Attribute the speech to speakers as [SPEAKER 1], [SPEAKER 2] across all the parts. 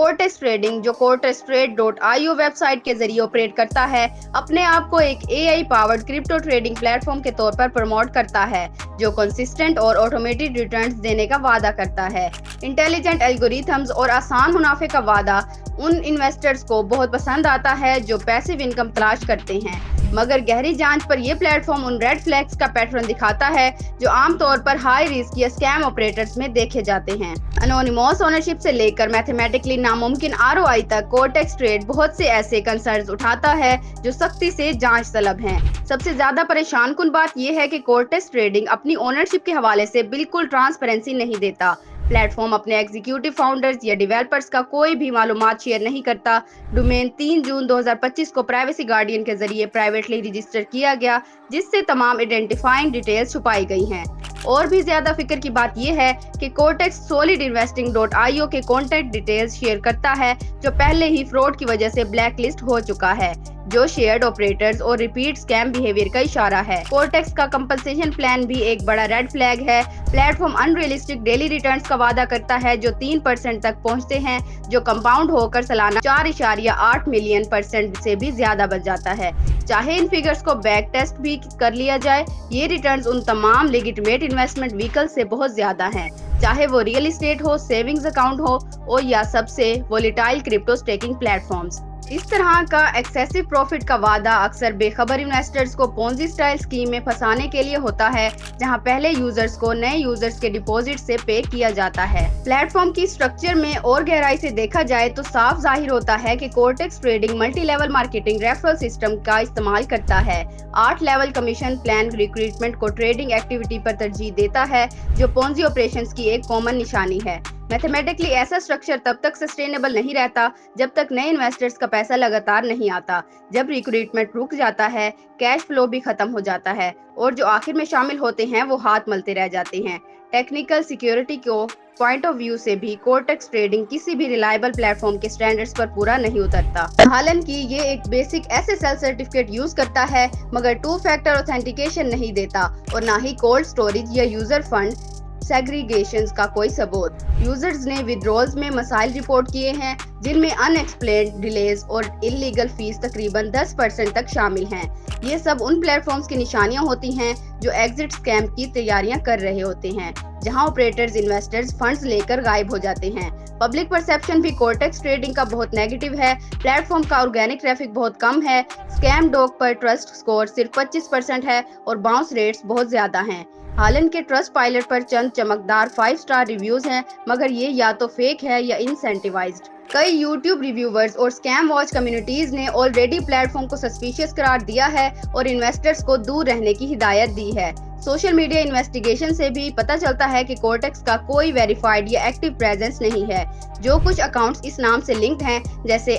[SPEAKER 1] Cortex trading, جو cortextrade.io web site کے ذریعے آپریٹ کرتا ہے، اپنے آپ کو ایک AI powered crypto trading plate form کے طور پر پروموٹ کرتا ہے جو کنسسٹنٹ اور آٹومیٹڈ ریٹرنز دینے کا وعدہ کرتا ہے۔ انٹیلیجنٹ الگوریتھمز اور آسان منافع کا وعدہ ان انویسٹرز کو بہت پسند آتا ہے جو پیسیو انکم تلاش کرتے ہیں، مگر گہری جانچ پر یہ پلیٹ فارم ان ریڈ فلیگز کا پیٹرن دکھاتا ہے جو عام طور پر ہائی رسک یا اسکیم آپریٹرز میں دیکھے جاتے ہیں۔ انونیموس اونرشپ سے لے کر میتھمیٹکلی ناممکن ROI تک، کورٹیکس ٹریڈ بہت سے ایسے کنسرنز اٹھاتا ہے جو سختی سے جانچ طلب ہیں۔ سب سے زیادہ پریشان کن بات یہ ہے کہ کورٹیکس ٹریڈنگ اپنی اونرشپ کے حوالے سے بالکل ٹرانسپیرنسی نہیں دیتا۔ پلیٹ فارم اپنے ایگزیکٹو فاؤنڈرز یا ڈیولپرز کا کوئی بھی معلومات شیئر نہیں کرتا۔ ڈومین 3 جون 2025 کو پرائیویسی گارڈین کے ذریعے پرائیویٹلی رجسٹر کیا گیا، جس سے تمام آئیڈینٹیفائنگ ڈیٹیلز چھپائی گئی ہیں۔ اور بھی زیادہ فکر کی بات یہ ہے کہ کورٹیکس solidinvesting.io کے کانٹیکٹ ڈیٹیلز شیئر کرتا ہے جو پہلے ہی فراڈ کی وجہ سے بلیک لسٹ ہو چکا ہے، جو شیئرڈ آپریٹرز اور ریپیٹ اسکیم بیہیویئر کا اشارہ ہے۔ کورٹیکس کا کمپنسیشن پلان بھی ایک بڑا ریڈ فلیگ ہے۔ پلیٹ فارم ان ریئلسٹک ڈیلی ریٹرنز کا وعدہ کرتا ہے جو 3% تک پہنچتے ہیں، جو کمپاؤنڈ ہو کر سالانہ 4.8 ملین % سے بھی زیادہ بچ جاتا ہے۔ چاہے ان فگرز کو بیک ٹیسٹ بھی کر لیا جائے، یہ ریٹرنز ان تمام لیجیٹمیٹ انویسٹمنٹ وہیکل سے بہت زیادہ ہیں، چاہے وہ ریئل اسٹیٹ ہو، سیونگز اکاؤنٹ ہو اور یا سب سے volatile crypto staking platforms. اس طرح کا ایکسیسو پروفٹ کا وعدہ اکثر بے خبر انویسٹرز کو پونزی سٹائل اسکیم میں پھنسانے کے لیے ہوتا ہے، جہاں پہلے یوزرز کو نئے یوزرز کے ڈپوزٹ سے پے کیا جاتا ہے۔ پلیٹ فارم کی سٹرکچر میں اور گہرائی سے دیکھا جائے تو صاف ظاہر ہوتا ہے کہ cortex trading multi level marketing referral system کا استعمال کرتا ہے۔ 8 لیول کمیشن پلان ریکروٹمنٹ کو ٹریڈنگ ایکٹیویٹی پر ترجیح دیتا ہے، جو پونزی آپریشنز کی ایک کامن نشانی ہے۔ میتھمیٹکلی ایسا سٹرکچر تب تک سسٹینیبل نہیں رہتا جب تک نئے انویسٹرز کا پیسہ لگاتار نہیں آتا۔ جب ریکروٹمنٹ رک جاتا ہے، کیش فلو بھی ختم ہو جاتا ہے اور جو آخر میں شامل ہوتے ہیں وہ ہاتھ ملتے رہ جاتے ہیں۔ ٹیکنیکل سیکیورٹی کو پوائنٹ آف ویو سے بھی کورٹیکس ٹریڈنگ کسی بھی ریلائبل پلیٹ فارم کے سٹینڈرڈز پر پورا نہیں اترتا۔ حالانکہ یہ ایک بیسک SSL سرٹیفکیٹ یوز کرتا ہے، مگر 2 فیکٹر اوتھینٹیکیشن نہیں دیتا اور نہ ہی کولڈ سٹوریج یا یوزر فنڈ سیگریگیشنز کا کوئی ثبوت۔ یوزرز نے ودرولز میں مسائل رپورٹ کیے ہیں جن میں ان ایکسپلینڈ ڈیلیز اور انلیگل فیس تقریباً 10% تک شامل ہیں۔ یہ سب ان پلیٹ فارمز کی نشانیاں ہوتی ہیں جو ایگزٹ اسکیم کی تیاریاں کر رہے ہوتے ہیں، جہاں آپریٹرز انویسٹرز فنڈز لے کر غائب ہو جاتے ہیں۔ پبلک پرسیپشن بھی کورٹیکس ٹریڈنگ کا بہت نیگیٹو ہے۔ پلیٹ فارم کا آرگینک ٹریفک بہت کم ہے، اسکیم ڈاگ پر ٹرسٹ سکور صرف 25% ہے اور باؤنس ریٹس بہت زیادہ ہیں۔ حالانکہ ٹرسٹ پائلٹ پر چند چمکدار 5 اسٹار ریویوز ہیں، مگر یہ یا تو فیک ہے یا انسینٹیوائزڈ۔ کئی یوٹیوب ریویورز اور اسکیم واچ کمیونٹیز نے آلریڈی پلیٹ فارم کو سسپیشیس قرار دیا ہے اور انویسٹرز کو دور رہنے کی ہدایت دی ہے۔ سوشل میڈیا انویسٹیگیشن سے بھی پتہ چلتا ہے کہ کورٹیکس کا کوئی ویریفائڈ یا ایکٹیو پریزنس نہیں ہے۔ جو کچھ اکاؤنٹس اس نام سے لنکڈ ہیں، جیسے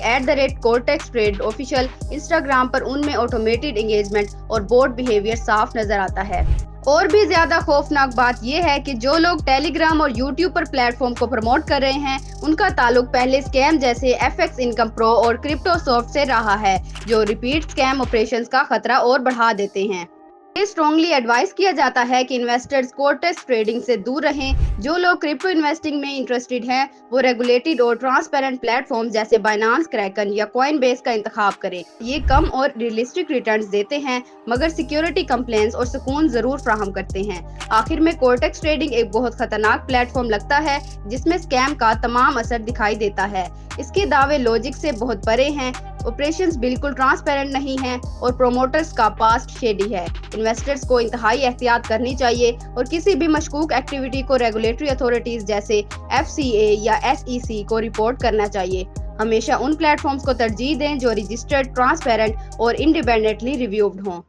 [SPEAKER 1] @cortextrade official، انسٹاگرام پر ان میں آٹومیٹڈ انگیجمنٹ اور بوٹ بیہیویئر صاف نظر آتا ہے۔ اور بھی زیادہ خوفناک بات یہ ہے کہ جو لوگ ٹیلی گرام اور یوٹیوب پر پلیٹ فارم کو پروموٹ کر رہے ہیں، ان کا تعلق پہلے اسکیم جیسے FX انکم پرو اور کرپٹو سافٹ سے رہا ہے، جو ریپیٹ اسکیم آپریشنز کا خطرہ اور بڑھا دیتے ہیں۔ یہ اسٹرانگلی ایڈوائز کیا جاتا ہے کہ انویسٹرز کورٹیکس ٹریڈنگ سے دور رہیں۔ جو لوگ کرپٹو انویسٹنگ میں انٹرسٹڈ ہیں، وہ ریگولیٹڈ اور ٹرانسپیرنٹ پلیٹ فارمز جیسے بائنانس، کریکن یا کوائن بیس کا انتخاب کریں۔ یہ کم اور ریئلسٹک ریٹرنز دیتے ہیں، مگر سیکیورٹی کمپلینس اور سکون ضرور فراہم کرتے ہیں۔ آخر میں کورٹیکس ٹریڈنگ ایک بہت خطرناک پلیٹ فارم لگتا ہے جس میں اسکیم کا تمام اثر دکھائی دیتا ہے۔ اس کے دعوے لاجک سے بہت پرے ہیں، آپریشنز بالکل ٹرانسپیرنٹ نہیں ہیں اور پروموٹرز کا پاسٹ شیڈی ہے۔ انویسٹرز کو انتہائی احتیاط کرنی چاہیے اور کسی بھی مشکوک ایکٹیویٹی کو ریگولیٹری اتھارٹیز جیسے FCA یا SEC کو رپورٹ کرنا چاہیے۔ ہمیشہ ان پلیٹ فارمز کو ترجیح دیں جو رجسٹرڈ، ٹرانسپیرنٹ اور انڈیپینڈنٹلی ریویوڈ ہوں۔